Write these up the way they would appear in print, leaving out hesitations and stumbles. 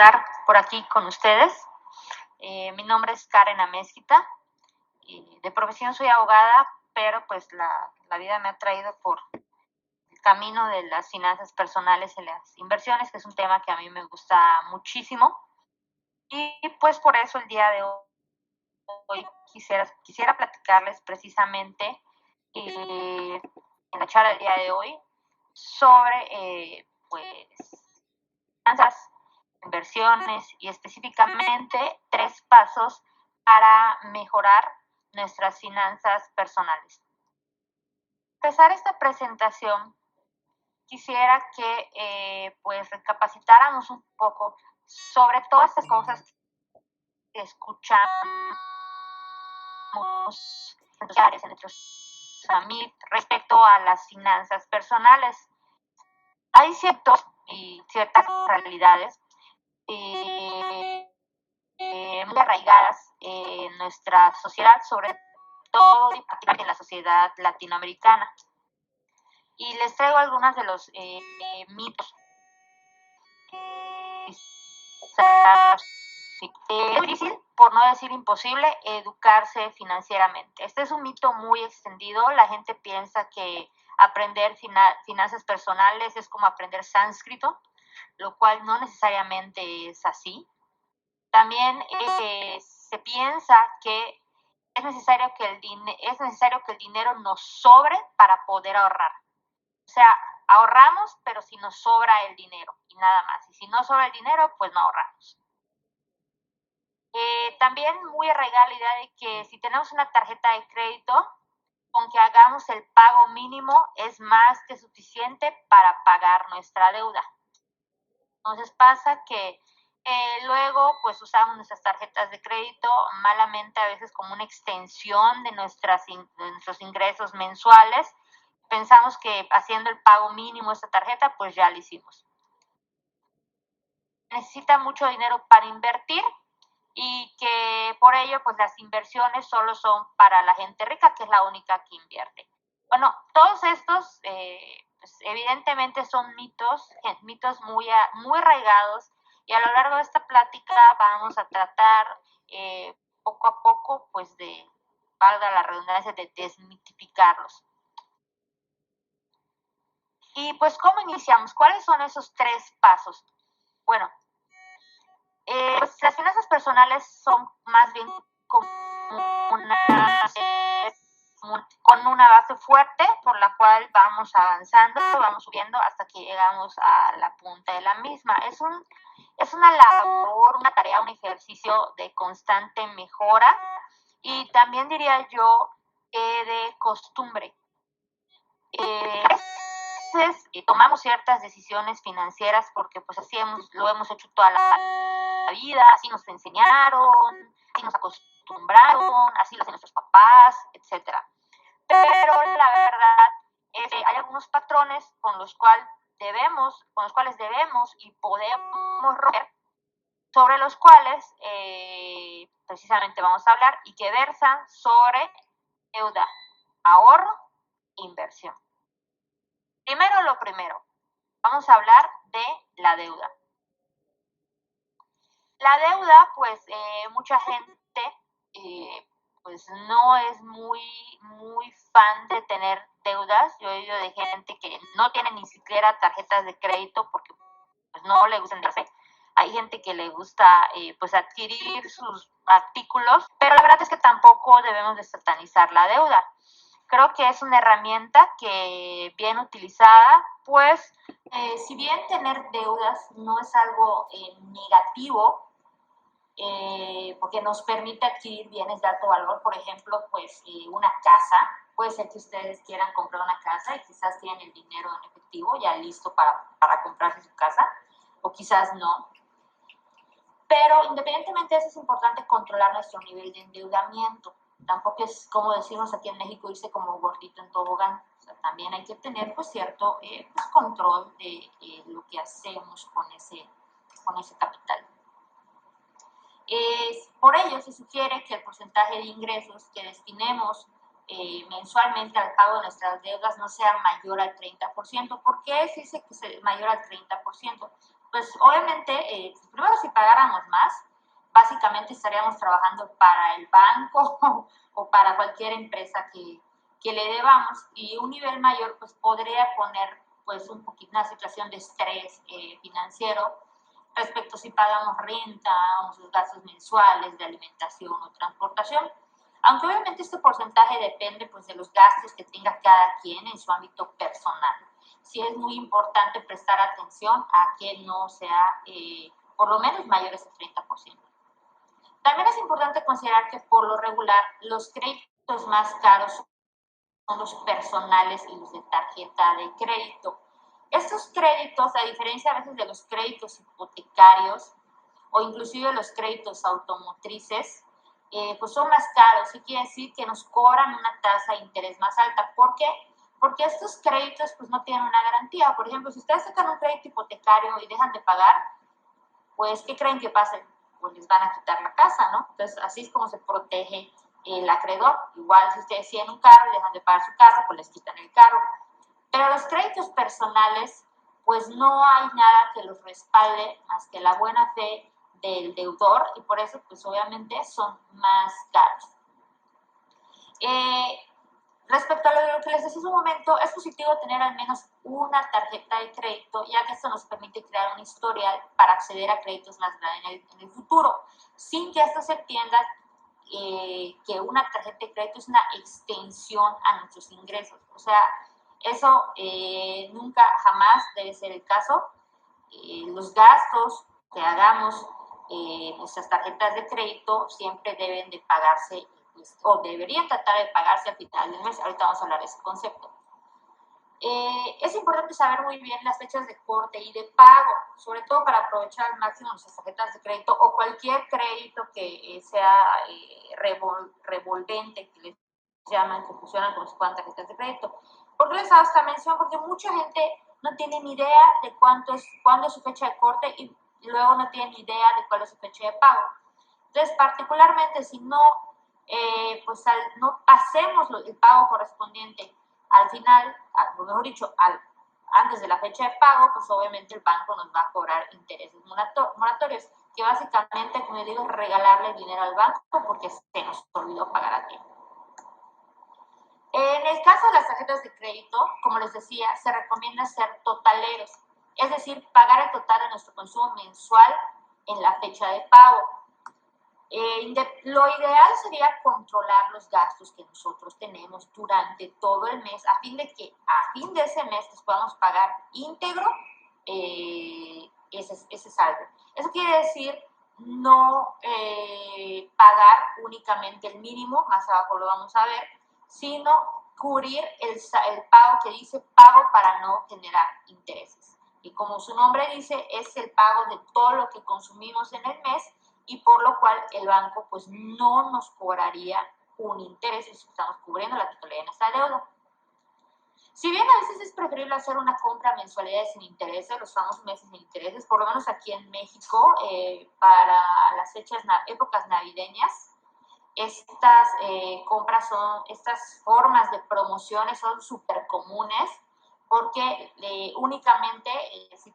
estar por aquí con ustedes. Mi nombre es Karen Amezquita. De profesión soy abogada, pero pues la vida me ha traído por el camino de las finanzas personales y las inversiones, que es un tema que a mí me gusta muchísimo. Y pues por eso el día de hoy quisiera platicarles precisamente en la charla del día de hoy sobre pues finanzas, inversiones y específicamente 3 pasos para mejorar nuestras finanzas personales. Para empezar esta presentación, quisiera que pues recapacitáramos un poco sobre todas estas cosas que escuchamos en nuestros amigos respecto a las finanzas personales. Hay ciertas realidades muy arraigadas en nuestra sociedad, sobre todo y particularmente en la sociedad latinoamericana. Y les traigo algunos de los mitos. Es muy difícil, por no decir imposible, educarse financieramente. Este es un mito muy extendido. La gente piensa que aprender finanzas personales es como aprender sánscrito, lo cual no necesariamente es así. También se piensa que es necesario que el dinero nos sobre para poder ahorrar. O sea, ahorramos, pero si nos sobra el dinero y nada más. Y si no sobra el dinero, pues no ahorramos. También muy arraigada la idea de que si tenemos una tarjeta de crédito, con que hagamos el pago mínimo es más que suficiente para pagar nuestra deuda. Entonces pasa que luego pues usamos nuestras tarjetas de crédito malamente, a veces como una extensión de nuestros ingresos mensuales. Pensamos que haciendo el pago mínimo de esta tarjeta pues ya lo hicimos. Necesita mucho dinero para invertir y que por ello pues las inversiones solo son para la gente rica, que es la única que invierte. Bueno, todos estos pues evidentemente son mitos muy arraigados, y a lo largo de esta plática vamos a tratar poco a poco pues de, valga la redundancia, de desmitificarlos. Y pues, ¿cómo iniciamos? ¿Cuáles son esos 3 pasos? Bueno, pues las finanzas personales son más bien como con una base fuerte por la cual vamos avanzando, vamos subiendo hasta que llegamos a la punta de la misma. Es una labor, una tarea, un ejercicio de constante mejora y también diría yo de costumbre. Veces tomamos ciertas decisiones financieras porque pues así lo hemos hecho toda la vida, así nos enseñaron, así nos acostumbraron, así lo hacen nuestros papás, etcétera. Pero la verdad es que hay algunos patrones con los cuales debemos y podemos romper, sobre los cuales precisamente vamos a hablar y que versan sobre deuda, ahorro e inversión. Primero lo primero, vamos a hablar de la deuda. La deuda, pues mucha gente pues no es muy fan de tener deudas. Yo he oído de gente que no tiene ni siquiera tarjetas de crédito porque pues no le gustan endeudarse. Hay gente que le gusta pues adquirir sus artículos, pero la verdad es que tampoco debemos de satanizar la deuda. Creo que es una herramienta que bien utilizada, pues si bien tener deudas no es algo negativo, porque nos permite adquirir bienes de alto valor, por ejemplo, pues una casa. Puede ser que ustedes quieran comprar una casa y quizás tienen el dinero en efectivo ya listo para comprarse su casa, o quizás no. Pero independientemente de eso, es importante controlar nuestro nivel de endeudamiento. Tampoco es, como decimos aquí en México, irse como gordito en tobogán. O sea, también hay que tener pues cierto pues, control de lo que hacemos con ese capital. Por ello, se sugiere que el porcentaje de ingresos que destinemos mensualmente al pago de nuestras deudas no sea mayor al 30%. ¿Por qué se dice que sea mayor al 30%? pues obviamente, primero si pagáramos más, básicamente estaríamos trabajando para el banco o para cualquier empresa que le debamos, y un nivel mayor pues podría poner pues un poquito una situación de estrés financiero respecto si pagamos renta o nuestros gastos mensuales de alimentación o transportación. Aunque obviamente este porcentaje depende pues de los gastos que tenga cada quien en su ámbito personal. Sí es muy importante prestar atención a que no sea por lo menos mayores al 30%. También es importante considerar que por lo regular los créditos más caros son los personales y los de tarjeta de crédito. Estos créditos, a diferencia a veces de los créditos hipotecarios o inclusive los créditos automotrices, pues son más caros. Y quiere decir que nos cobran una tasa de interés más alta. ¿Por qué? Porque estos créditos pues no tienen una garantía. Por ejemplo, si ustedes sacan un crédito hipotecario y dejan de pagar, pues ¿qué creen que pase? Pues les van a quitar la casa, ¿no? Entonces así es como se protege el acreedor. Igual si ustedes tienen un carro y dejan de pagar su carro, pues les quitan el carro. Pero los créditos personales, pues no hay nada que los respalde más que la buena fe del deudor, y por eso pues obviamente son más caros. Respecto a lo que les decía hace un momento, es positivo tener al menos una tarjeta de crédito, ya que esto nos permite crear un historial para acceder a créditos más grandes en el futuro, sin que esto se entienda que una tarjeta de crédito es una extensión a nuestros ingresos. O sea, eso nunca, jamás debe ser el caso. Los gastos que hagamos nuestras tarjetas de crédito siempre deben de pagarse, pues, o deberían tratar de pagarse al final del mes. Ahorita vamos a hablar de ese concepto. Es importante saber muy bien las fechas de corte y de pago, sobre todo para aprovechar al máximo nuestras tarjetas de crédito o cualquier crédito que sea revolvente, que les llaman, que funcionan como si fueran tarjetas de crédito. ¿Por qué les hago esta mención? Porque mucha gente no tiene ni idea de cuándo es su fecha de corte y luego no tiene ni idea de cuál es su fecha de pago. Entonces, particularmente si no, pues no hacemos el pago correspondiente al final, o mejor dicho, antes de la fecha de pago, pues obviamente el banco nos va a cobrar intereses moratorios, que básicamente, como digo, es regalarle dinero al banco porque se nos olvidó pagar a tiempo. En el caso de las tarjetas de crédito, como les decía, se recomienda ser totaleros, es decir, pagar el total de nuestro consumo mensual en la fecha de pago. Lo ideal sería controlar los gastos que nosotros tenemos durante todo el mes, a fin de que a fin de ese mes les podamos pagar íntegro ese saldo. Eso quiere decir no pagar únicamente el mínimo, más abajo lo vamos a ver, sino cubrir el pago que dice pago para no generar intereses. Y como su nombre dice, es el pago de todo lo que consumimos en el mes, y por lo cual el banco pues no nos cobraría un interés si estamos cubriendo la totalidad de nuestra deuda. Si bien a veces es preferible hacer una compra a mensualidades sin intereses, los famosos meses sin intereses, por lo menos aquí en México, para las épocas navideñas, estas estas formas de promociones son súper comunes, porque únicamente si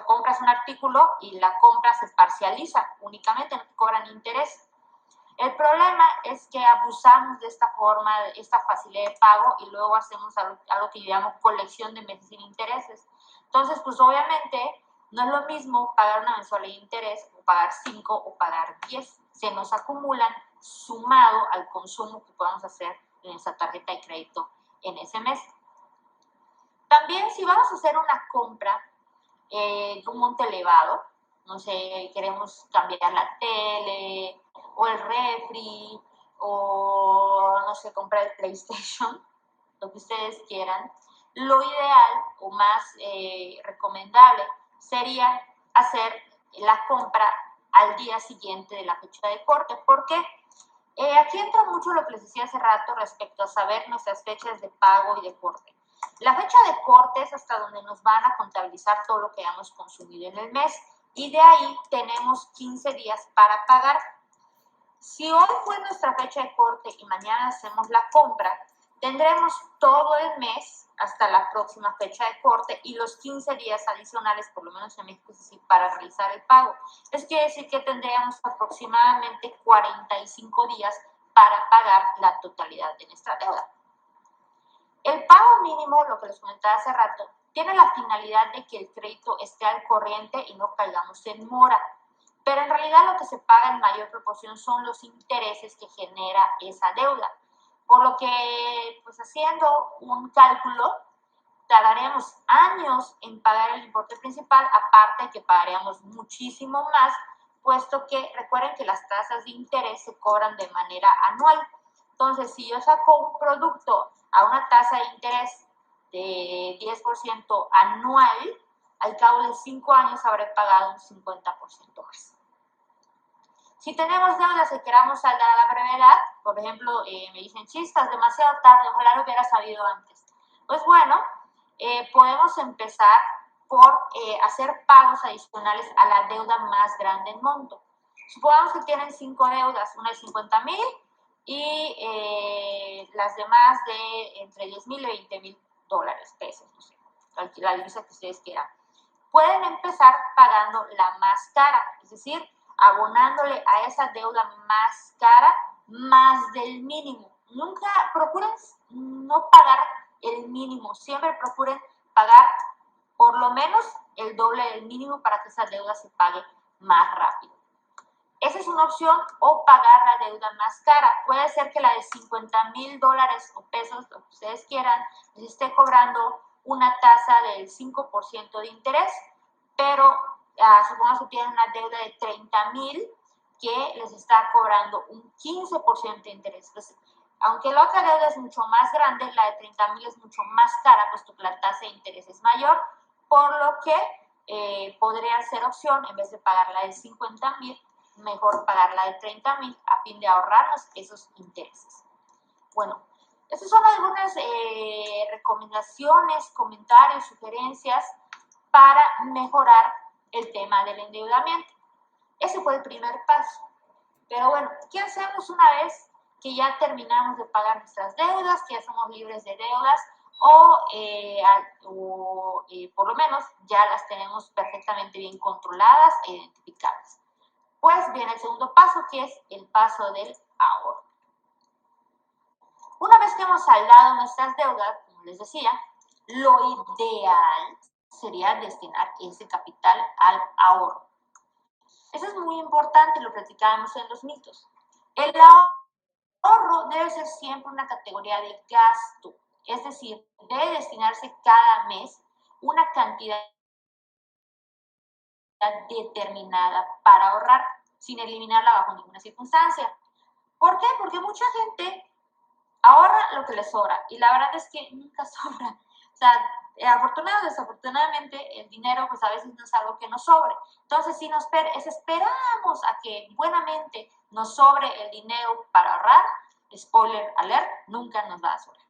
compras un artículo y la compra se parcializa, únicamente no te cobran interés. El problema es que abusamos de esta forma, de esta facilidad de pago, y luego hacemos algo que llamamos colección de meses sin intereses. Entonces, pues obviamente no es lo mismo pagar una mensualidad de interés o pagar 5 o pagar 10. Se nos acumulan sumado al consumo que podamos hacer en nuestra tarjeta de crédito en ese mes. También si vamos a hacer una compra de un monto elevado, no sé, queremos cambiar la tele o el refri o no sé, comprar el PlayStation, lo que ustedes quieran, lo ideal o más recomendable sería hacer la compra al día siguiente de la fecha de corte. ¿Por qué? Aquí entra mucho lo que les decía hace rato respecto a saber nuestras fechas de pago y de corte. La fecha de corte es hasta donde nos van a contabilizar todo lo que hayamos consumido en el mes, y de ahí tenemos 15 días para pagar. Si hoy fue nuestra fecha de corte y mañana hacemos la compra, Tendremos todo el mes hasta la próxima fecha de corte y los 15 días adicionales, por lo menos en México, es decir, para realizar el pago. Eso quiere decir que tendríamos aproximadamente 45 días para pagar la totalidad de nuestra deuda. El pago mínimo, lo que les comentaba hace rato, tiene la finalidad de que el crédito esté al corriente y no caigamos en mora. Pero en realidad lo que se paga en mayor proporción son los intereses que genera esa deuda. Por lo que, pues haciendo un cálculo, tardaremos años en pagar el importe principal, aparte que pagaríamos muchísimo más, puesto que recuerden que las tasas de interés se cobran de manera anual. Entonces, si yo saco un producto a una tasa de interés de 10% anual, al cabo de 5 años habré pagado un 50% más. Si tenemos deudas que queramos saldar a la brevedad, por ejemplo, me dicen, chistas, demasiado tarde, ojalá lo hubiera sabido antes. Pues bueno, podemos empezar por hacer pagos adicionales a la deuda más grande en monto. Supongamos que tienen 5 deudas, una de 50,000 y las demás de entre 10,000 y 20,000 dólares, pesos, no sé, la divisa que ustedes quieran. Pueden empezar pagando la más cara, es decir, abonándole a esa deuda más cara más del mínimo. Nunca procuren no pagar el mínimo, siempre procuren pagar por lo menos el doble del mínimo para que esa deuda se pague más rápido. Esa es una opción, o pagar la deuda más cara. Puede ser que la de 50,000 dólares o pesos, lo que ustedes quieran, les esté cobrando una tasa del 5% de interés, pero supongamos que tienen una deuda de 30,000 que les está cobrando un 15% de interés. Pues, aunque la otra deuda es mucho más grande, la de 30,000 es mucho más cara, puesto que la tasa de interés es mayor, por lo que podría ser opción, en vez de pagar la de 50,000, mejor pagar la de 30,000 a fin de ahorrarnos esos intereses. Bueno, estas son algunas recomendaciones, comentarios, sugerencias para mejorar el tema del endeudamiento. Ese fue el primer paso. Pero bueno, ¿qué hacemos una vez que ya terminamos de pagar nuestras deudas, que ya somos libres de deudas o por lo menos ya las tenemos perfectamente bien controladas e identificadas? Pues viene el segundo paso, que es el paso del ahorro. Una vez que hemos saldado nuestras deudas, como les decía, lo ideal sería destinar ese capital al ahorro. Eso es muy importante, lo platicábamos en los mitos. El ahorro debe ser siempre una categoría de gasto, es decir, debe destinarse cada mes una cantidad determinada para ahorrar, sin eliminarla bajo ninguna circunstancia. ¿Por qué? Porque mucha gente ahorra lo que le sobra y la verdad es que nunca sobra. O sea, afortunadamente o desafortunadamente el dinero pues a veces no es algo que nos sobre. Entonces si esperamos a que buenamente nos sobre el dinero para ahorrar, spoiler alert, nunca nos va a sobrar.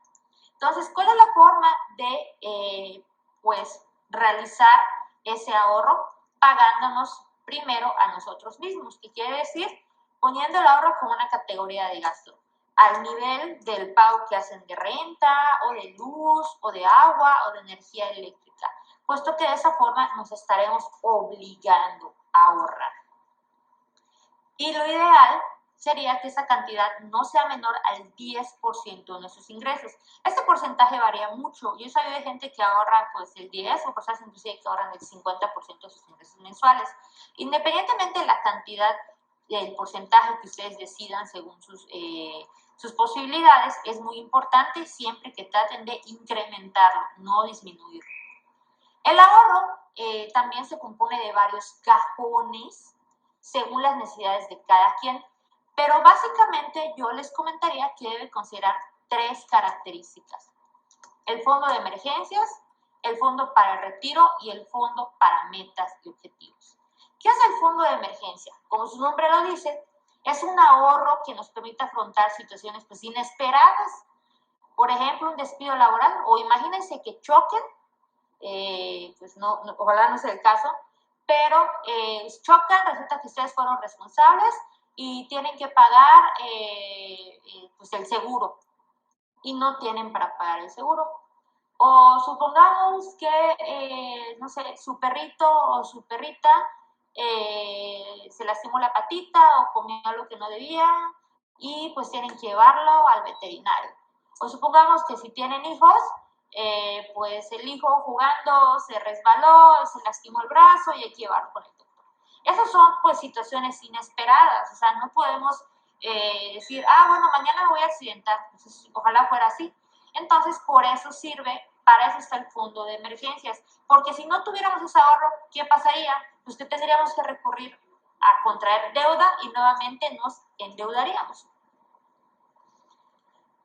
Entonces, ¿cuál es la forma de pues realizar ese ahorro? Pagándonos primero a nosotros mismos, que quiere decir poniendo el ahorro como una categoría de gasto, al nivel del pago que hacen de renta, o de luz, o de agua, o de energía eléctrica, puesto que de esa forma nos estaremos obligando a ahorrar. Y lo ideal sería que esa cantidad no sea menor al 10% de nuestros ingresos. Este porcentaje varía mucho. Yo he sabido de gente que ahorra pues el 10 o personas inclusive que ahorran el 50% de sus ingresos mensuales. Independientemente de la cantidad, del porcentaje que ustedes decidan según sus posibilidades, es muy importante siempre que traten de incrementarlo, no disminuirlo. El ahorro también se compone de varios cajones según las necesidades de cada quien, pero básicamente yo les comentaría que debe considerar 3 características: el fondo de emergencias, el fondo para el retiro y el fondo para metas y objetivos. ¿Qué es el fondo de emergencia? Como su nombre lo dice, es un ahorro que nos permite afrontar situaciones pues inesperadas. Por ejemplo, un despido laboral, o imagínense que choquen, pues ojalá no sea el caso, pero chocan, resulta que ustedes fueron responsables y tienen que pagar pues el seguro. y no tienen para pagar el seguro. O supongamos que, no sé, su perrito o su perrita se lastimó la patita o comió algo que no debía y pues tienen que llevarlo al veterinario. O supongamos que si tienen hijos, pues el hijo jugando se resbaló, se lastimó el brazo y hay que llevarlo con el doctor. Esas son pues situaciones inesperadas, o sea, no podemos decir, bueno, mañana me voy a accidentar, entonces, ojalá fuera así. Entonces, por eso sirve, para eso está el fondo de emergencias, porque si no tuviéramos ese ahorro, ¿qué pasaría? Pues que tendríamos que recurrir a contraer deuda y nuevamente nos endeudaríamos.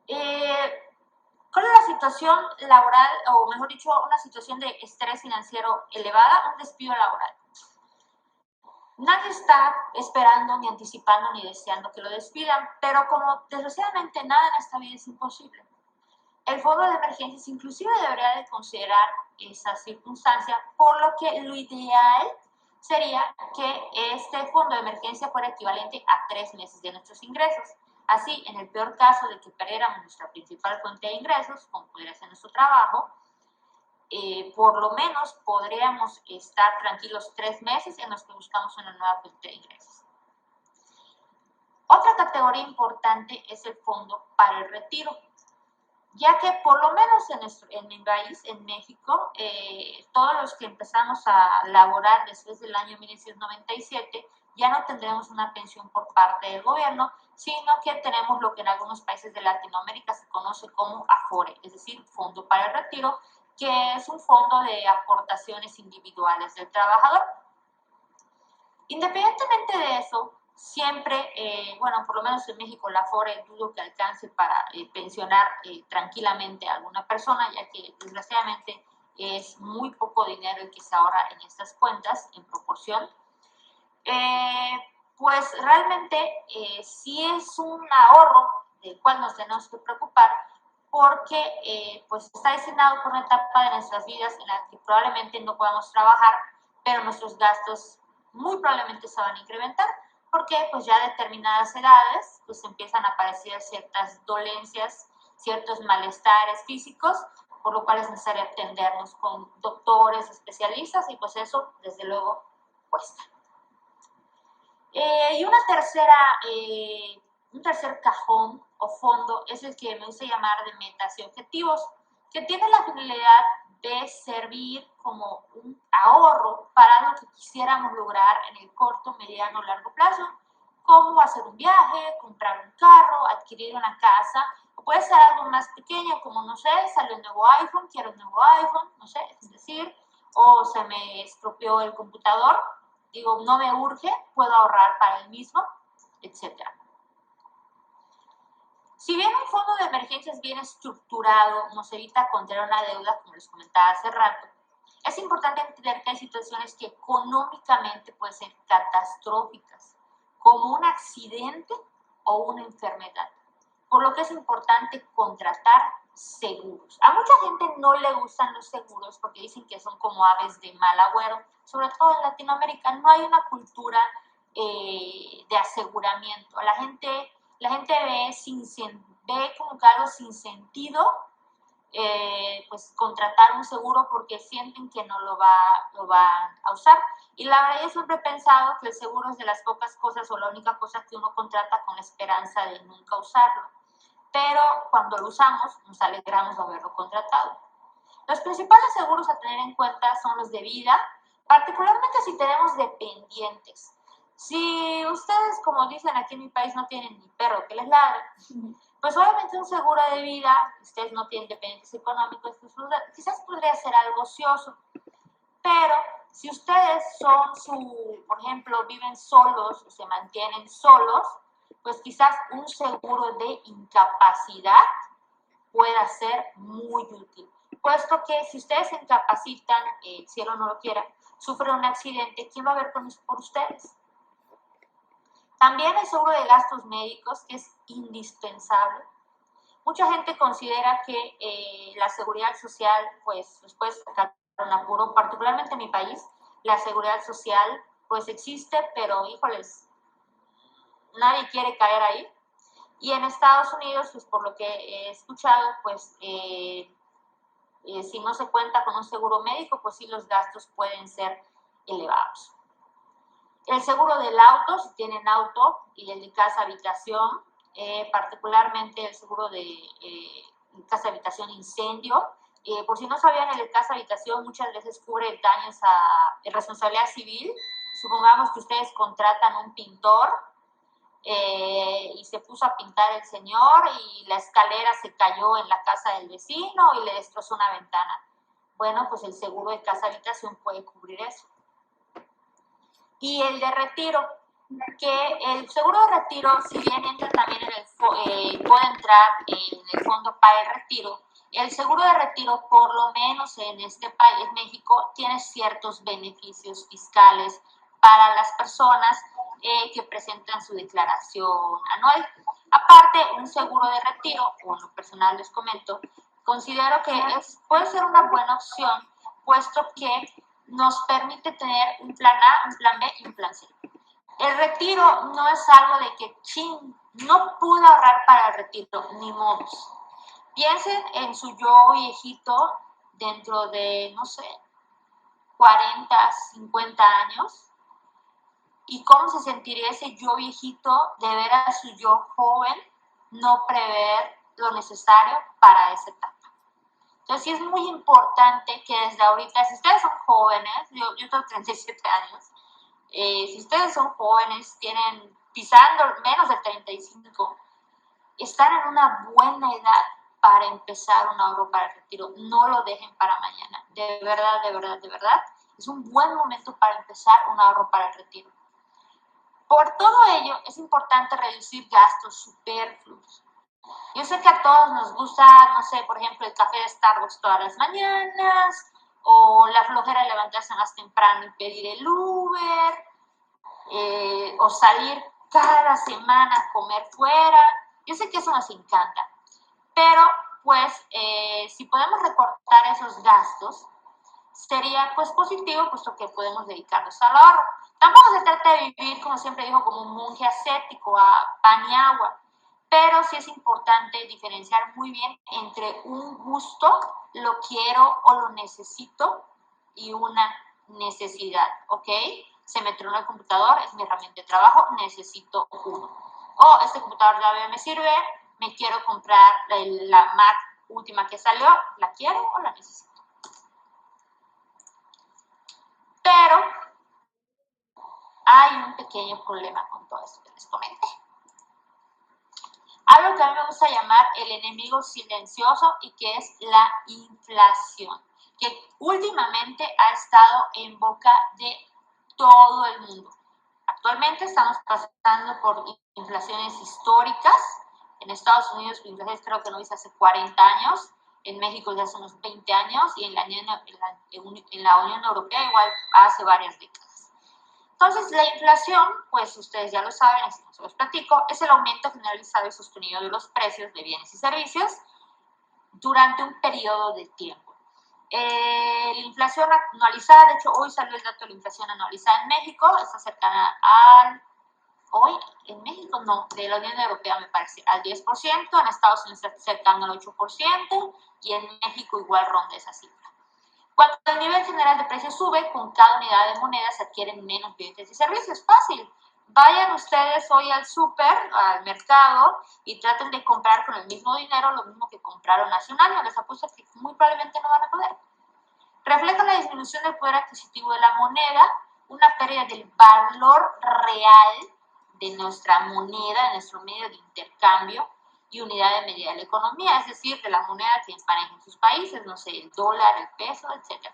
¿Cuál es la situación laboral, o mejor dicho, una situación de estrés financiero elevada? Un despido laboral. Nadie está esperando, ni anticipando, ni deseando que lo despidan, pero como desgraciadamente nada en esta vida es imposible, el fondo de emergencias inclusive debería de considerar esa circunstancia, por lo que lo ideal sería que este fondo de emergencia fuera equivalente a 3 meses de nuestros ingresos. Así, en el peor caso de que perdiéramos nuestra principal fuente de ingresos, como podría ser nuestro trabajo, por lo menos podríamos estar tranquilos 3 meses en los que buscamos una nueva fuente de ingresos. Otra categoría importante es el fondo para el retiro, ya que por lo menos en mi país, en México, todos los que empezamos a laborar después del año 1997 ya no tendremos una pensión por parte del gobierno, sino que tenemos lo que en algunos países de Latinoamérica se conoce como Afore, es decir, Fondo para el Retiro, que es un fondo de aportaciones individuales del trabajador. Independientemente de eso, siempre, bueno, por lo menos en México la Afore dudo que alcance para pensionar tranquilamente a alguna persona, ya que desgraciadamente es muy poco dinero el que se ahorra en estas cuentas en proporción. Pues realmente sí es un ahorro del cual nos tenemos que preocupar, porque pues está destinado por una etapa de nuestras vidas en la que probablemente no podamos trabajar, pero nuestros gastos muy probablemente se van a incrementar, porque pues ya a determinadas edades pues empiezan a aparecer ciertas dolencias, ciertos malestares físicos, por lo cual es necesario atendernos con doctores, especialistas, y pues eso desde luego cuesta. Y un tercer cajón o fondo es el que me gusta llamar de metas y objetivos, que tiene la finalidad de servir como un ahorro para lo que quisiéramos lograr en el corto, mediano o largo plazo, como hacer un viaje, comprar un carro, adquirir una casa, o puede ser algo más pequeño, como, no sé, salió un nuevo iPhone, quiero un nuevo iPhone, no sé, es decir, o se me estropeó el computador, digo, no me urge, puedo ahorrar para el mismo, etc. Si bien un fondo de emergencias bien estructurado nos evita contraer una deuda, como les comentaba hace rato, es importante entender que hay situaciones que económicamente pueden ser catastróficas, como un accidente o una enfermedad, por lo que es importante contratar seguros. A mucha gente no le gustan los seguros porque dicen que son como aves de mal agüero, sobre todo en Latinoamérica no hay una cultura de aseguramiento. La gente ve como que algo sin sentido, pues contratar un seguro porque sienten que no lo va a usar. Y la verdad, yo siempre he pensado que el seguro es de las pocas cosas o la única cosa que uno contrata con la esperanza de nunca usarlo. Pero cuando lo usamos, nos alegramos de haberlo contratado. Los principales seguros a tener en cuenta son los de vida, particularmente si tenemos dependientes. Si ustedes, como dicen aquí en mi país, no tienen ni perro que les ladre, pues obviamente un seguro de vida, ustedes no tienen dependientes económicos, pues quizás podría ser algo ocioso. Pero si ustedes por ejemplo, viven solos o se mantienen solos, pues quizás un seguro de incapacidad pueda ser muy útil, puesto que si ustedes se incapacitan, el cielo no lo quiera, sufren un accidente, ¿quién va a ver por ustedes? También el seguro de gastos médicos, que es indispensable. Mucha gente considera que la seguridad social, pues, los puede sacar un apuro, particularmente en mi país, la seguridad social, pues existe, pero, híjoles, nadie quiere caer ahí. Y en Estados Unidos, pues por lo que he escuchado, pues si no se cuenta con un seguro médico, pues sí los gastos pueden ser elevados. El seguro del auto, si tienen auto, y el de casa habitación, particularmente el seguro de casa habitación incendio. Por si no sabían, el de casa habitación muchas veces cubre daños a responsabilidad civil. Supongamos que ustedes contratan un pintor y se puso a pintar el señor y la escalera se cayó en la casa del vecino y le destrozó una ventana. Bueno, pues el seguro de casa habitación puede cubrir eso. Y el de retiro, que el seguro de retiro, si bien entra también en puede entrar en el fondo para el retiro, el seguro de retiro, por lo menos en este país, en México, tiene ciertos beneficios fiscales para las personas que presentan su declaración anual. Aparte, un seguro de retiro, o en lo personal les comento, considero que puede ser una buena opción, puesto que nos permite tener un plan A, un plan B y un plan C. El retiro no es algo de que, no pude ahorrar para el retiro, ni modos. Piensen en su yo viejito dentro de, no sé, 40, 50 años y cómo se sentiría ese yo viejito de ver a su yo joven no prever lo necesario para esa etapa. Entonces sí es muy importante que desde ahorita, si ustedes son jóvenes, yo tengo 37 años, si ustedes son jóvenes, tienen pisando menos de 35, están en una buena edad para empezar un ahorro para el retiro. No lo dejen para mañana. De verdad, de verdad, de verdad. Es un buen momento para empezar un ahorro para el retiro. Por todo ello, es importante reducir gastos superfluos. Yo sé que a todos nos gusta, no sé, por ejemplo, el café de Starbucks todas las mañanas, o la flojera de levantarse más temprano y pedir el Uber, o salir cada semana a comer fuera. Yo sé que eso nos encanta, pero pues si podemos recortar esos gastos, sería pues positivo, puesto que podemos dedicarnos al ahorro. Tampoco se trata de vivir, como siempre digo, como un monje ascético, a pan y agua, pero sí es importante diferenciar muy bien entre un gusto, lo quiero o lo necesito, y una necesidad, ¿ok? Se me tronó el computador, es mi herramienta de trabajo, necesito uno. O este computador ya me sirve, me quiero comprar la Mac última que salió, ¿la quiero o la necesito? Pero hay un pequeño problema con todo esto que les comenté. Algo que a mí me gusta llamar el enemigo silencioso y que es la inflación, que últimamente ha estado en boca de todo el mundo. Actualmente estamos pasando por inflaciones históricas. En Estados Unidos, la inflación creo que no hice hace 40 años, en México ya hace unos 20 años y en la Unión Europea igual hace varias décadas. Entonces, la inflación, pues ustedes ya lo saben, así que se los platico, es el aumento generalizado y sostenido de los precios de bienes y servicios durante un periodo de tiempo. La inflación anualizada, de hecho hoy salió el dato de la inflación anualizada en México, está cercana hoy en México no, de la Unión Europea me parece, al 10%, en Estados Unidos está cercano al 8% y en México igual ronda esa cifra. Cuando el nivel general de precios sube, con cada unidad de moneda se adquieren menos bienes y servicios. Fácil. Vayan ustedes hoy al súper, al mercado, y traten de comprar con el mismo dinero lo mismo que compraron hace un año. Les apuesto que muy probablemente no van a poder. Refleja la disminución del poder adquisitivo de la moneda, una pérdida del valor real de nuestra moneda, de nuestro medio de intercambio y unidad de medida de la economía, es decir, de la moneda que manejan sus países, no sé, el dólar, el peso, etc.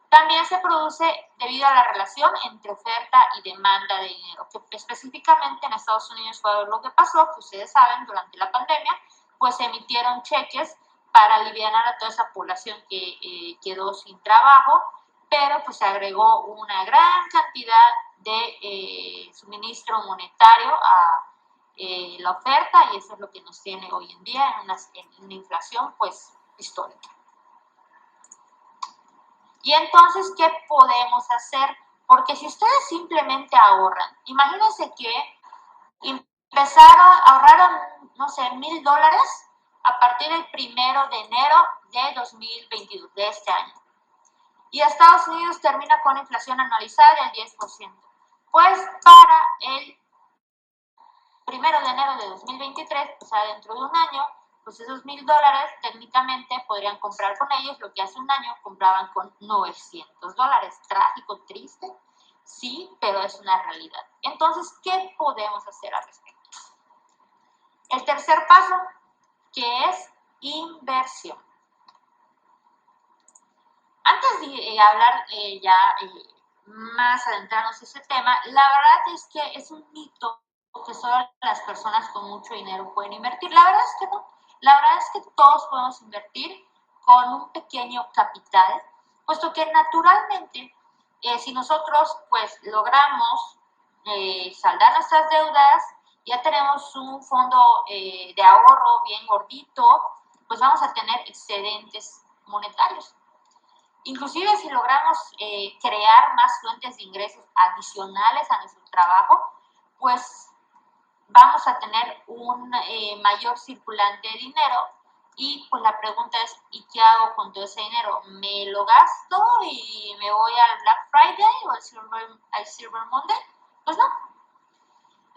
También se produce debido a la relación entre oferta y demanda de dinero, que específicamente en Estados Unidos fue lo que pasó, que ustedes saben, durante la pandemia, pues se emitieron cheques para aliviar a toda esa población que quedó sin trabajo, pero pues se agregó una gran cantidad de suministro monetario a la oferta y eso es lo que nos tiene hoy en día en una inflación pues histórica. Y entonces, ¿qué podemos hacer? Porque si ustedes simplemente ahorran, imagínense que ahorraron, no sé, $1,000 a partir del 1 de enero de 2022, de este año. Y Estados Unidos termina con inflación anualizada del 10%. Pues para el 1 de enero de 2023, o sea, dentro de un año, pues esos $1,000 técnicamente podrían comprar con ellos lo que hace un año compraban con $900. Trágico, triste, sí, pero es una realidad. Entonces, ¿qué podemos hacer al respecto? El tercer paso, que es inversión. Antes de hablar más adentrarnos en ese tema, la verdad es que es un mito que solo las personas con mucho dinero pueden invertir. La verdad es que no. La verdad es que todos podemos invertir con un pequeño capital, puesto que naturalmente, si nosotros pues logramos saldar nuestras deudas, ya tenemos un fondo de ahorro bien gordito, pues vamos a tener excedentes monetarios. Inclusive si logramos crear más fuentes de ingresos adicionales a nuestro trabajo, pues vamos a tener un mayor circulante de dinero. Y pues la pregunta es, ¿y qué hago con todo ese dinero? ¿Me lo gasto y me voy al Black Friday o al Silver Monday? Pues no.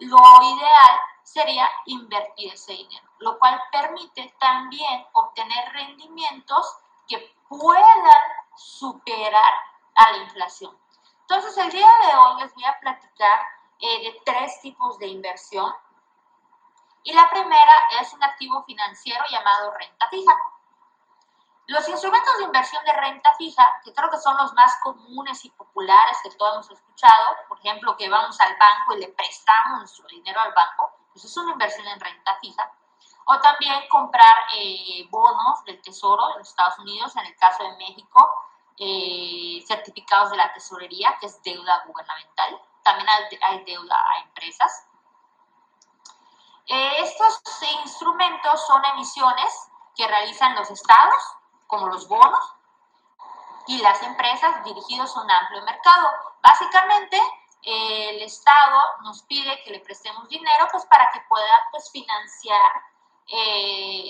Lo ideal sería invertir ese dinero, lo cual permite también obtener rendimientos que puedan superar a la inflación. Entonces, el día de hoy les voy a platicar de 3 tipos de inversión. Y la primera es un activo financiero llamado renta fija. Los instrumentos de inversión de renta fija, que creo que son los más comunes y populares que todos hemos escuchado, por ejemplo, que vamos al banco y le prestamos nuestro dinero al banco, pues es una inversión en renta fija. O también comprar bonos del Tesoro de los Estados Unidos, en el caso de México, certificados de la tesorería, que es deuda gubernamental. También hay deuda a empresas. Estos instrumentos son emisiones que realizan los estados, como los bonos, y las empresas dirigidos a un amplio mercado. Básicamente, el Estado nos pide que le prestemos dinero pues, para que pueda pues, financiar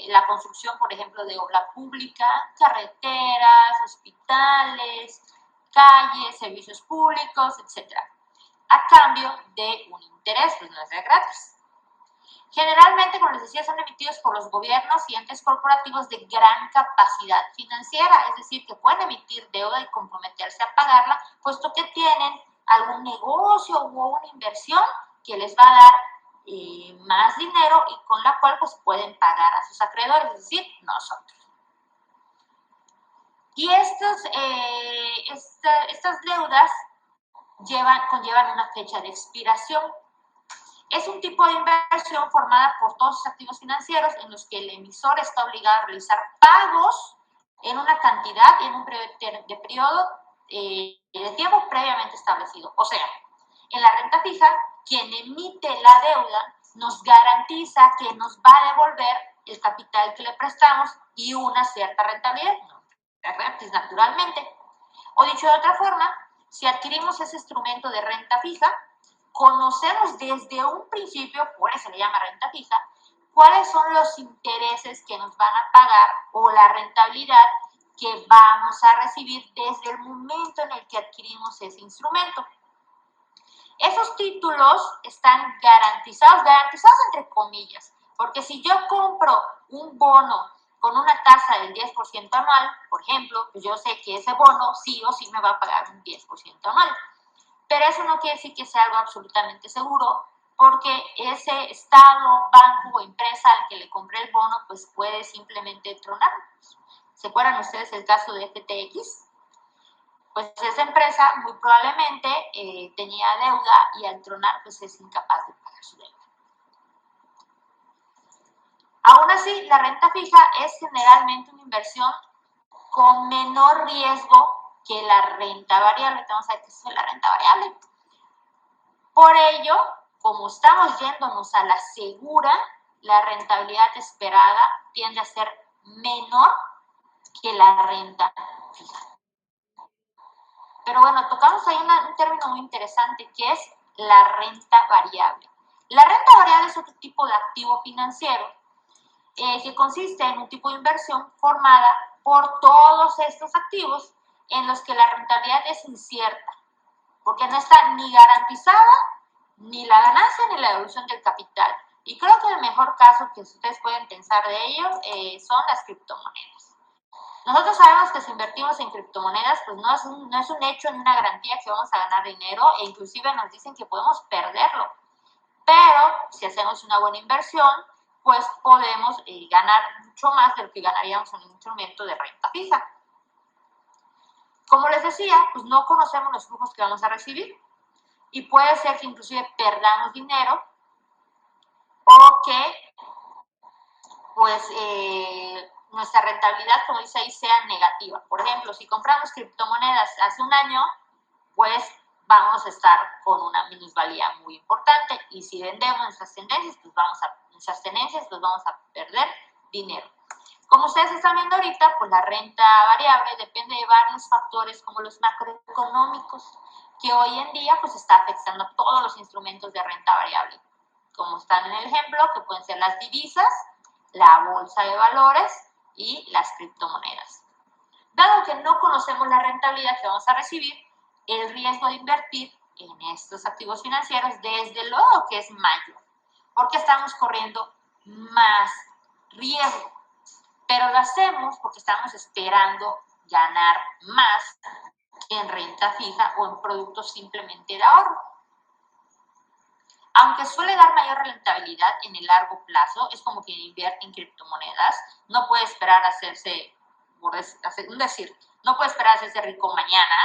la construcción, por ejemplo, de obra pública, carreteras, hospitales, calles, servicios públicos, etc. A cambio de un interés, pues no es de gratis. Generalmente, como les decía, son emitidos por los gobiernos y entes corporativos de gran capacidad financiera, es decir, que pueden emitir deuda y comprometerse a pagarla, puesto que tienen algún negocio o una inversión que les va a dar más dinero y con la cual pues, pueden pagar a sus acreedores, es decir, nosotros. Y estas deudas conllevan una fecha de expiración. Es un tipo de inversión formada por todos los activos financieros en los que el emisor está obligado a realizar pagos en una cantidad y en un periodo de tiempo previamente establecido. O sea, en la renta fija, quien emite la deuda nos garantiza que nos va a devolver el capital que le prestamos y una cierta rentabilidad, no gratis naturalmente. O dicho de otra forma, si adquirimos ese instrumento de renta fija, conocemos desde un principio, por eso se le llama renta fija, cuáles son los intereses que nos van a pagar o la rentabilidad que vamos a recibir desde el momento en el que adquirimos ese instrumento. Esos títulos están garantizados entre comillas, porque si yo compro un bono con una tasa del 10% anual, por ejemplo, pues yo sé que ese bono sí o sí me va a pagar un 10% anual. Pero eso no quiere decir que sea algo absolutamente seguro, porque ese estado, banco o empresa al que le compré el bono, pues puede simplemente tronar. ¿Se acuerdan ustedes el caso de FTX? Pues esa empresa muy probablemente tenía deuda y al tronar pues es incapaz de pagar su deuda. Aún así, la renta fija es generalmente una inversión con menor riesgo que la renta variable. Vamos a ver qué es la renta variable. Por ello, como estamos yéndonos a la segura, la rentabilidad esperada tiende a ser menor que la renta fija. Pero bueno, tocamos ahí un término muy interesante que es la renta variable. La renta variable es otro tipo de activo financiero que consiste en un tipo de inversión formada por todos estos activos en los que la rentabilidad es incierta, porque no está ni garantizada ni la ganancia ni la devolución del capital. Y creo que el mejor caso que ustedes pueden pensar de ello son las criptomonedas. Nosotros sabemos que si invertimos en criptomonedas, pues no es un hecho ni una garantía que vamos a ganar dinero, e inclusive nos dicen que podemos perderlo. Pero si hacemos una buena inversión, pues podemos ganar mucho más de lo que ganaríamos en un instrumento de renta fija. Como les decía, pues no conocemos los flujos que vamos a recibir y puede ser que inclusive perdamos dinero o que pues nuestra rentabilidad, como dice ahí, sea negativa. Por ejemplo, si compramos criptomonedas hace un año, pues vamos a estar con una minusvalía muy importante, y si vendemos nuestras tenencias, pues vamos a perder dinero. Como ustedes están viendo ahorita, pues la renta variable depende de varios factores como los macroeconómicos, que hoy en día pues está afectando a todos los instrumentos de renta variable, como están en el ejemplo, que pueden ser las divisas, la bolsa de valores y las criptomonedas. Dado que no conocemos la rentabilidad que vamos a recibir, el riesgo de invertir en estos activos financieros desde luego que es mayor, porque estamos corriendo más riesgo, pero lo hacemos porque estamos esperando ganar más en renta fija o en productos simplemente de ahorro. Aunque suele dar mayor rentabilidad en el largo plazo, es como quien invierte en criptomonedas, no puede esperar a hacerse, no puede esperar a hacerse rico mañana.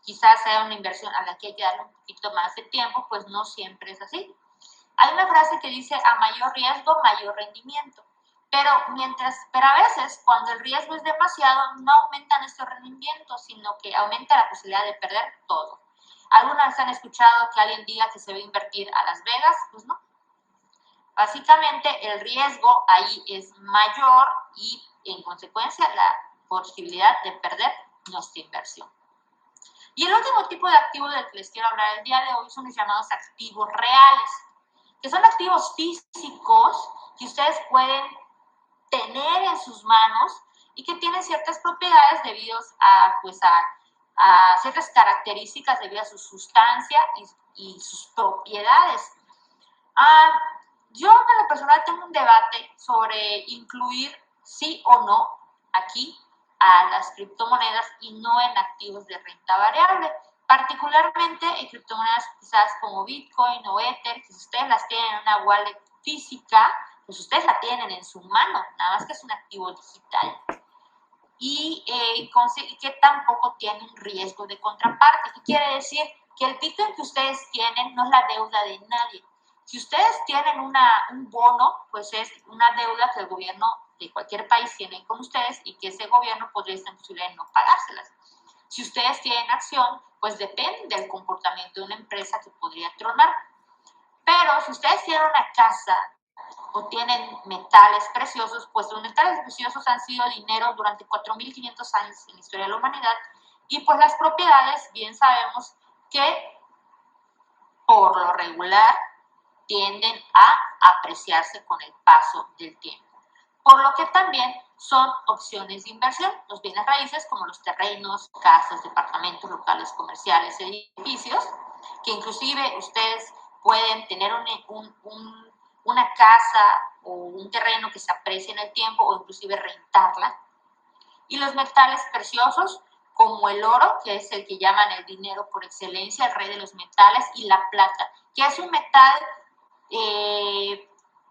Quizás sea una inversión a la que hay que darle un poquito más de tiempo, pues no siempre es así. Hay una frase que dice: a mayor riesgo, mayor rendimiento. Pero a veces, cuando el riesgo es demasiado, no aumentan estos rendimientos, sino que aumenta la posibilidad de perder todo. ¿Alguna vez han escuchado que alguien diga que se va a invertir a Las Vegas? Pues no. Básicamente, el riesgo ahí es mayor y, en consecuencia, la posibilidad de perder nuestra inversión. Y el último tipo de activo del que les quiero hablar el día de hoy son los llamados activos reales, que son activos físicos que ustedes pueden tener en sus manos y que tienen ciertas propiedades debido a ciertas características debido a su sustancia y sus propiedades. Yo en lo personal tengo un debate sobre incluir sí o no aquí a las criptomonedas y no en activos de renta variable, particularmente en criptomonedas quizás como Bitcoin o Ether, que si ustedes las tienen en una wallet física, pues ustedes la tienen en su mano, nada más que es un activo digital. Y que tampoco tiene un riesgo de contraparte. ¿Qué quiere decir? Que el Bitcoin que ustedes tienen no es la deuda de nadie. Si ustedes tienen un bono, pues es una deuda que el gobierno de cualquier país tiene con ustedes y que ese gobierno podría estar en posibilidad de no pagárselas. Si ustedes tienen acción, pues depende del comportamiento de una empresa que podría tronar. Pero si ustedes tienen una casa o tienen metales preciosos, pues los metales preciosos han sido dinero durante 4.500 años en la historia de la humanidad, y pues las propiedades, bien sabemos que por lo regular tienden a apreciarse con el paso del tiempo, por lo que también son opciones de inversión. Los bienes raíces, como los terrenos, casas, departamentos, locales comerciales, edificios, que inclusive ustedes pueden tener una casa o un terreno que se aprecie en el tiempo o inclusive rentarla. Y los metales preciosos, como el oro, que es el que llaman el dinero por excelencia, el rey de los metales, y la plata, que es un metal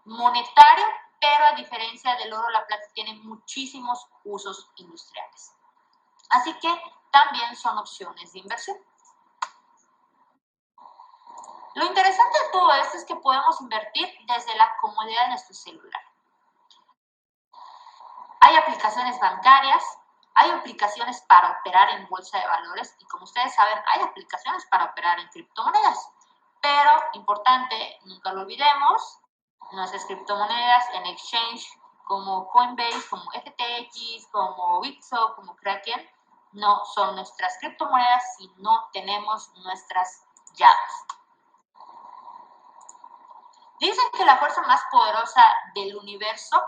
monetario, pero a diferencia del oro, la plata tiene muchísimos usos industriales. Así que también son opciones de inversión. Lo interesante de todo esto es que podemos invertir desde la comodidad de nuestro celular. Hay aplicaciones bancarias, hay aplicaciones para operar en bolsa de valores y, como ustedes saben, hay aplicaciones para operar en criptomonedas. Pero, importante, nunca lo olvidemos, nuestras criptomonedas en exchange como Coinbase, como FTX, como Bitso, como Kraken, no son nuestras criptomonedas si no tenemos nuestras llaves. Dicen que la fuerza más poderosa del universo,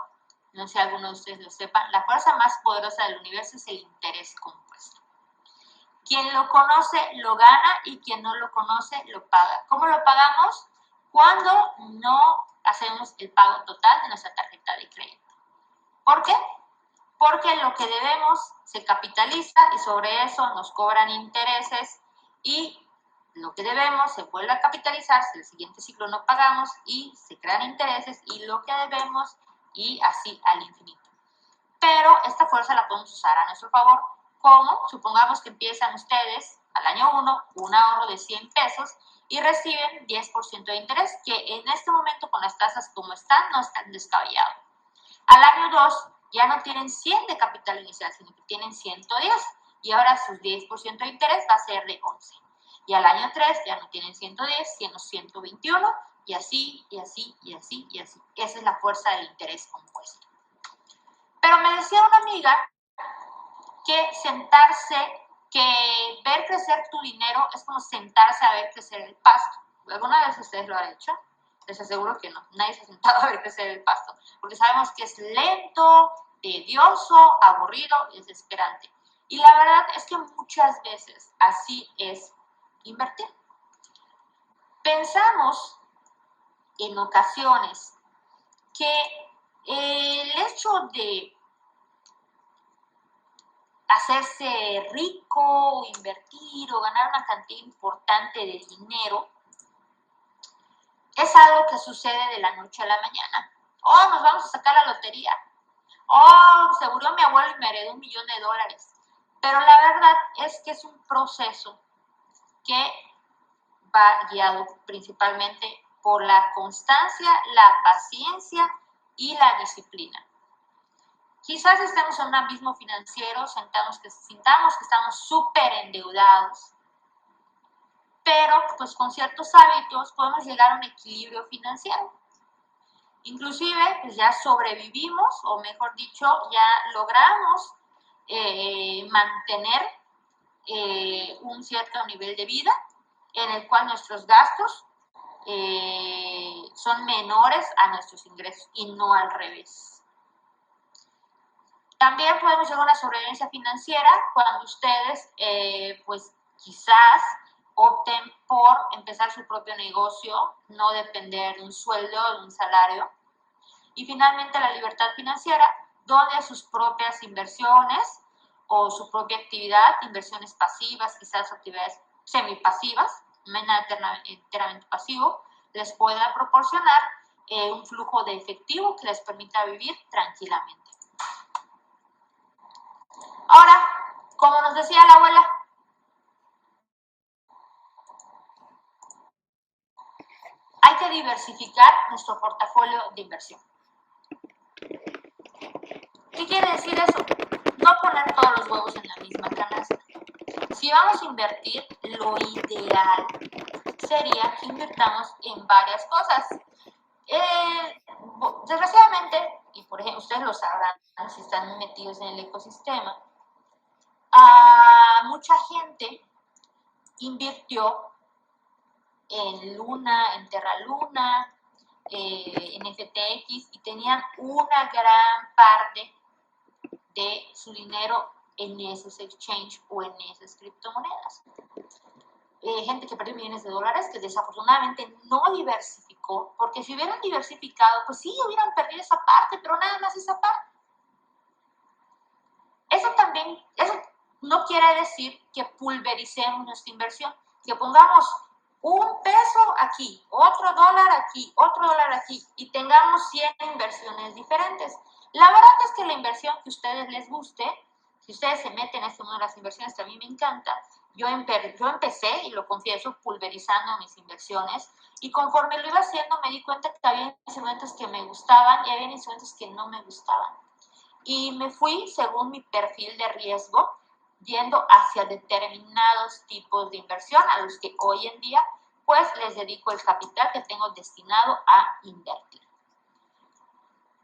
no sé si algunos de ustedes lo sepan, la fuerza más poderosa del universo es el interés compuesto. Quien lo conoce lo gana y quien no lo conoce lo paga. ¿Cómo lo pagamos? Cuando no hacemos el pago total de nuestra tarjeta de crédito. ¿Por qué? Porque lo que debemos se capitaliza y sobre eso nos cobran intereses y lo que debemos se vuelve a capitalizar, si el siguiente ciclo no pagamos y se crean intereses y lo que debemos y así al infinito. Pero esta fuerza la podemos usar a nuestro favor. ¿Cómo? Supongamos que empiezan ustedes al año 1 un ahorro de 100 pesos y reciben 10% de interés, que en este momento con las tasas como están no están descabellados. Al año 2 ya no tienen 100 de capital inicial, sino que tienen 110 y ahora sus 10% de interés va a ser de 11. Y al año 3 ya no tienen 110, sino 121 y así, y así, y así, y así. Esa es la fuerza del interés compuesto. Pero me decía una amiga que que ver crecer tu dinero es como sentarse a ver crecer el pasto. ¿Alguna vez ustedes lo han hecho? Les aseguro que no. Nadie se ha sentado a ver crecer el pasto. Porque sabemos que es lento, tedioso, aburrido y desesperante. Y la verdad es que muchas veces así es invertir. Pensamos en ocasiones que el hecho de hacerse rico o invertir o ganar una cantidad importante de dinero es algo que sucede de la noche a la mañana. Oh, nos vamos a sacar la lotería. Oh, se murió mi abuelo y me heredó $1 millón. Pero la verdad es que es un proceso que va guiado principalmente por la constancia, la paciencia y la disciplina. Quizás estemos en un abismo financiero, sintamos que estamos súper endeudados, pero pues con ciertos hábitos podemos llegar a un equilibrio financiero. Inclusive pues ya sobrevivimos, o mejor dicho, ya logramos mantener un cierto nivel de vida en el cual nuestros gastos son menores a nuestros ingresos y no al revés. También podemos llegar a una sobrevivencia financiera cuando ustedes, pues quizás opten por empezar su propio negocio, no depender de un sueldo o de un salario. Y finalmente la libertad financiera, donde sus propias inversiones o su propia actividad, inversiones pasivas, quizás actividades semipasivas, no hay nada enteramente pasivo, les pueda proporcionar un flujo de efectivo que les permita vivir tranquilamente. Ahora, como nos decía la abuela, hay que diversificar nuestro portafolio de inversión. ¿Qué quiere decir eso? No poner todos los huevos en la misma canasta. Si vamos a invertir, lo ideal sería que invirtamos en varias cosas. Desgraciadamente, y por ejemplo, ustedes lo sabrán si están metidos en el ecosistema, mucha gente invirtió en Luna, en Terra Luna, en FTX y tenían una gran parte de su dinero en esos exchanges o en esas criptomonedas. Gente que perdió millones de dólares que desafortunadamente no diversificó, porque si hubieran diversificado, pues sí, hubieran perdido esa parte, pero nada más esa parte. Eso no quiere decir que pulvericemos nuestra inversión, que pongamos $1 aquí, otro dólar aquí, otro dólar aquí y tengamos 100 inversiones diferentes. La verdad es que la inversión que a ustedes les guste, si ustedes se meten en este mundo de las inversiones, que a mí me encanta, yo empecé, y lo confieso, pulverizando mis inversiones y conforme lo iba haciendo me di cuenta que había instrumentos que me gustaban y había instrumentos que no me gustaban. Y me fui según mi perfil de riesgo, yendo hacia determinados tipos de inversión a los que hoy en día pues les dedico el capital que tengo destinado a invertir.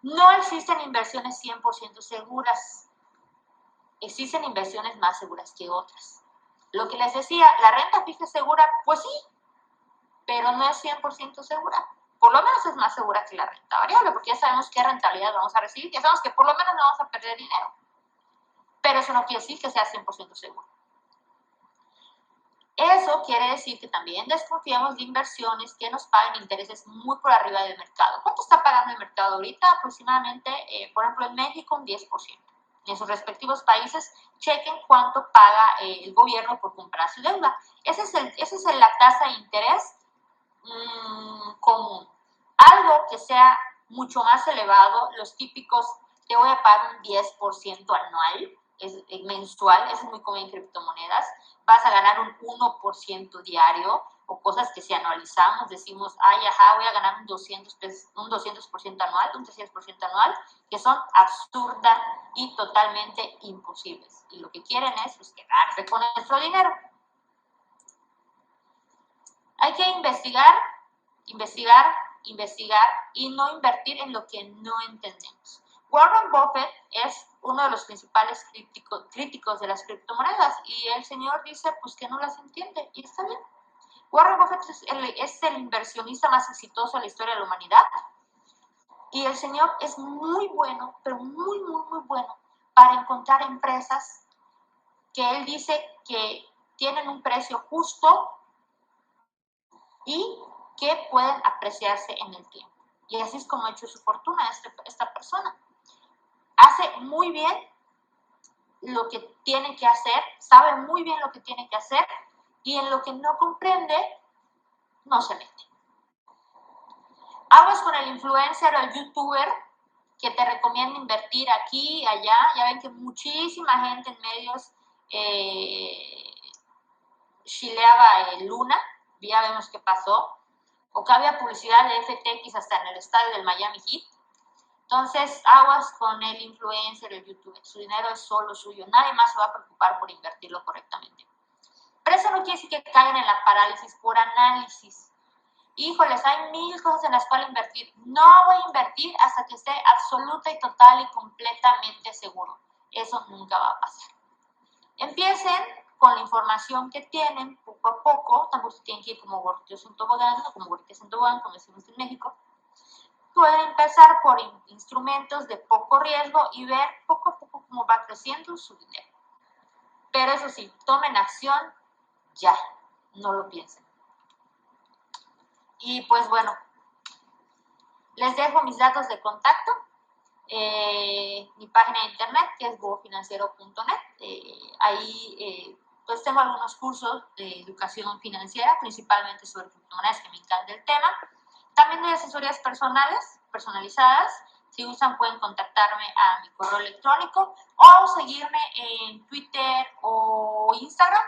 No existen inversiones 100% seguras. Existen inversiones más seguras que otras. Lo que les decía, la renta fija es segura, pues sí, pero no es 100% segura. por lo menos es más segura que la renta variable, porque ya sabemos qué rentabilidad vamos a recibir, ya sabemos que por lo menos no vamos a perder dinero. Pero eso no quiere decir que sea 100% seguro. Eso quiere decir que también desconfiamos de inversiones que nos paguen intereses muy por arriba del mercado. ¿Cuánto está pagando el mercado ahorita? Aproximadamente, por ejemplo, en México, un 10%. En sus respectivos países, chequen cuánto paga el gobierno por comprar su deuda. Esa es la tasa de interés común. Algo que sea mucho más elevado, los típicos, te voy a pagar un 10% anual, mensual, eso es muy común en criptomonedas, vas a ganar un 1% diario, o cosas que si anualizamos decimos, ay, ajá, voy a ganar un 200% anual, un 300% anual, que son absurdas y totalmente imposibles. Y lo que quieren es pues, quedarse con nuestro dinero. Hay que investigar y no invertir en lo que no entendemos. Warren Buffett es uno de los principales críticos de las criptomonedas y el señor dice pues que no las entiende y está bien. Warren Buffett es el inversionista más exitoso en la historia de la humanidad y el señor es muy bueno, pero muy bueno para encontrar empresas que él dice que tienen un precio justo y que pueden apreciarse en el tiempo. Y así es como ha hecho su fortuna esta persona. Hace muy bien lo que tiene que hacer, sabe muy bien lo que tiene que hacer y en lo que no comprende, no se mete. Aguas con el influencer o el youtuber que te recomienda invertir aquí y allá. Ya ven que muchísima gente en medios chileaba Luna, ya vemos qué pasó, o que había publicidad de FTX hasta en el estadio del Miami Heat. Entonces, aguas con el influencer, el youtuber. Su dinero es solo suyo. Nadie más se va a preocupar por invertirlo correctamente. Pero eso no quiere decir que caigan en la parálisis por análisis. Híjoles, hay 1000 cosas en las cuales invertir. No voy a invertir hasta que esté absoluta y total y completamente seguro. Eso nunca va a pasar. Empiecen con la información que tienen poco a poco. Tampoco tienen que ir como gorritos en tobogán o como gorritas en tobogán, como decimos en México. Pueden empezar por instrumentos de poco riesgo y ver poco a poco cómo va creciendo su dinero. Pero eso sí, tomen acción ya, no lo piensen. Y pues bueno, les dejo mis datos de contacto, mi página de internet que es bufinanciero.net. Ahí pues tengo algunos cursos de educación financiera, principalmente sobre criptomonedas, que me encanta el tema. También doy asesorías personalizadas. Si gustan pueden contactarme a mi correo electrónico o seguirme en Twitter o Instagram.